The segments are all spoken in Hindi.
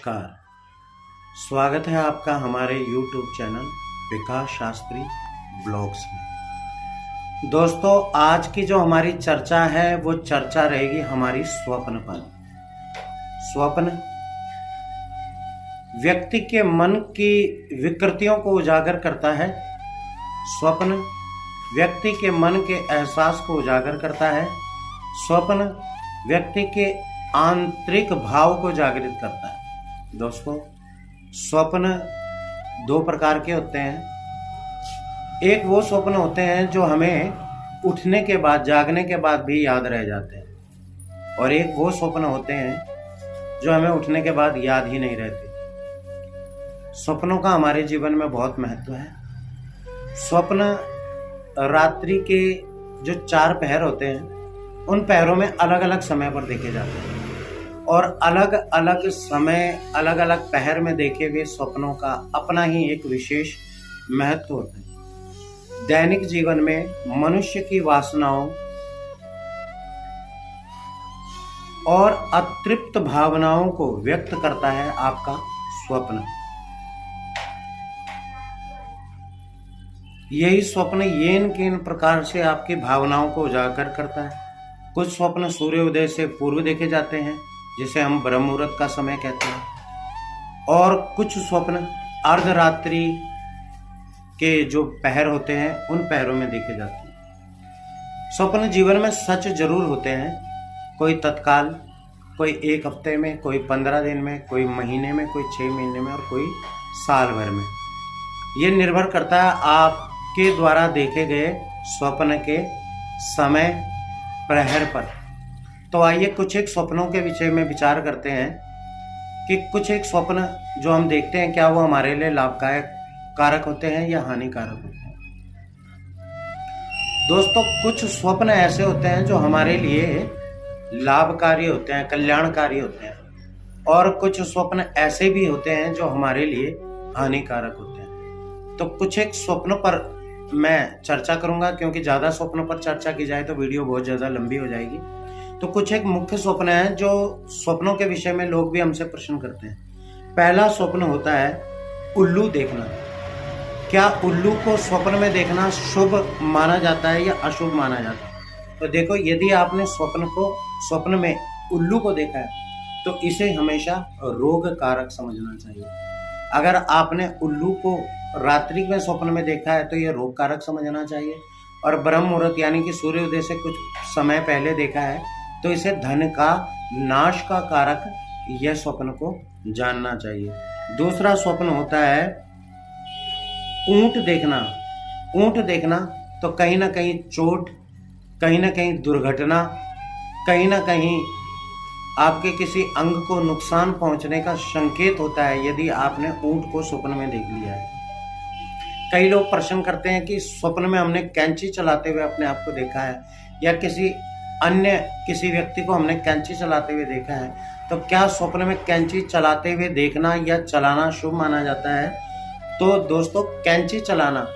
नमस्कार। स्वागत है आपका हमारे YouTube चैनल विकास शास्त्री ब्लॉग्स में। दोस्तों, आज की जो हमारी चर्चा है वो चर्चा रहेगी हमारी स्वप्न पर। स्वप्न व्यक्ति के मन की विकृतियों को उजागर करता है। स्वप्न व्यक्ति के मन के एहसास को उजागर करता है। स्वप्न व्यक्ति के आंतरिक भाव को जागृत करता है। दोस्तों, स्वप्न दो प्रकार के होते हैं। एक वो स्वप्न होते हैं जो हमें उठने के बाद, जागने के बाद भी याद रह जाते हैं, और एक वो स्वप्न होते हैं जो हमें उठने के बाद याद ही नहीं रहते। स्वप्नों का हमारे जीवन में बहुत महत्व है। स्वप्न रात्रि के जो 4 पहर होते हैं, उन पहरों में अलग अलग समय पर देखे जाते हैं, और अलग अलग समय, अलग अलग पहर में देखे हुए स्वप्नों का अपना ही एक विशेष महत्व होता है। दैनिक जीवन में मनुष्य की वासनाओं और अतृप्त भावनाओं को व्यक्त करता है आपका स्वप्न। यही स्वप्न येन केन प्रकार से आपकी भावनाओं को उजागर करता है। कुछ स्वप्न सूर्योदय से पूर्व देखे जाते हैं, जिसे हम ब्रह्म मुहूर्त का समय कहते हैं, और कुछ स्वप्न अर्धरात्रि के जो पहर होते हैं उन पहरों में देखे जाते हैं। स्वप्न जीवन में सच जरूर होते हैं, कोई तत्काल, कोई 1 हफ्ते में, कोई 15 दिन में, कोई महीने में, कोई 6 महीने में, और कोई साल भर में। ये निर्भर करता है आपके द्वारा देखे गए स्वप्न के समय प्रहर पर। तो आइए कुछ एक स्वप्नों के विषय में विचार करते हैं कि कुछ एक स्वप्न जो हम देखते हैं, क्या वो हमारे लिए लाभदायक कारक होते हैं या हानिकारक होते हैं। दोस्तों, कुछ स्वप्न ऐसे होते हैं जो हमारे लिए लाभकारी होते हैं, कल्याणकारी होते हैं, और कुछ स्वप्न ऐसे भी होते हैं जो हमारे लिए हानिकारक होते हैं। तो कुछ एक स्वप्नों पर मैं चर्चा करूंगा, क्योंकि ज़्यादा स्वप्नों पर चर्चा की जाए तो वीडियो बहुत ज़्यादा लंबी हो जाएगी। तो कुछ एक मुख्य स्वप्न है जो स्वप्नों के विषय में लोग भी हमसे प्रश्न करते हैं। पहला स्वप्न होता है उल्लू देखना। क्या उल्लू को स्वप्न में देखना शुभ माना जाता है या अशुभ माना जाता है? तो देखो, यदि आपने स्वप्न में उल्लू को देखा है तो इसे हमेशा रोग कारक समझना चाहिए। अगर आपने उल्लू को रात्रि में स्वप्न में देखा है तो यह रोग कारक समझना चाहिए, और ब्रह्म मुहूर्त यानी कि सूर्योदय से कुछ समय पहले देखा है तो इसे धन का नाश का कारक यह स्वप्न को जानना चाहिए। दूसरा स्वप्न होता है ऊंट देखना। ऊंट देखना तो कहीं ना कहीं चोट, कहीं ना कहीं दुर्घटना, कहीं ना कहीं आपके किसी अंग को नुकसान पहुंचने का संकेत होता है यदि आपने ऊंट को स्वप्न में देख लिया है। कई लोग प्रश्न करते हैं कि स्वप्न में हमने कैंची चलाते हुए अपने आप को देखा है, या किसी व्यक्ति को हमने कैंची चलाते हुए देखा है, तो क्या स्वप्न में कैंची चलाते हुए देखना या चलाना शुभ माना जाता है? तो दोस्तों, कैंची चलाना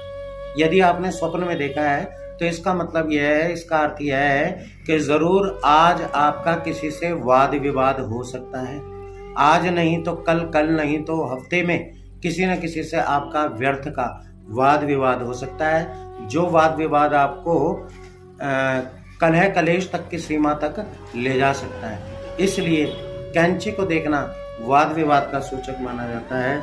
यदि आपने स्वप्न में देखा है तो इसका मतलब यह है, इसका अर्थ यह है कि जरूर आज आपका किसी से वाद विवाद हो सकता है। आज नहीं तो कल, कल नहीं तो हफ्ते में किसी न किसी से आपका व्यर्थ का वाद विवाद हो सकता है, जो वाद विवाद आपको कलह कलेश तक की सीमा तक ले जा सकता है। इसलिए कैंची को देखना वाद विवाद का सूचक माना जाता है।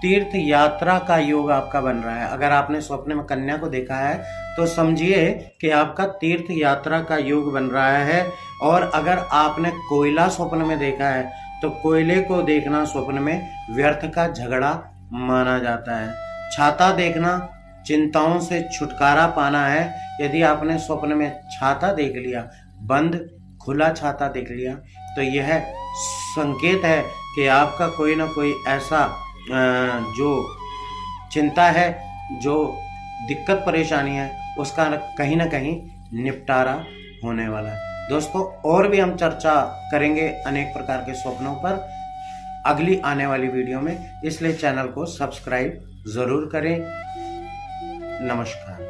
तीर्थ यात्रा का योग आपका बन रहा है। अगर आपने स्वप्न में कन्या को देखा है तो समझिए कि आपका तीर्थ यात्रा का योग बन रहा है। और अगर आपने कोयला स्वप्न में देखा है तो कोयले को देखना स्वप्न में व्यर्थ का झगड़ा माना जाता है। छाता देखना, चिंताओं से छुटकारा पाना है। यदि आपने स्वप्न में छाता देख लिया, बंद खुला छाता देख लिया, तो यह संकेत है कि आपका कोई ना कोई ऐसा जो चिंता है, जो दिक्कत परेशानी है, उसका कहीं ना कहीं निपटारा होने वाला है। दोस्तों, और भी हम चर्चा करेंगे अनेक प्रकार के स्वप्नों पर अगली आने वाली वीडियो में, इसलिए चैनल को सब्सक्राइब जरूर करें। नमस्कार।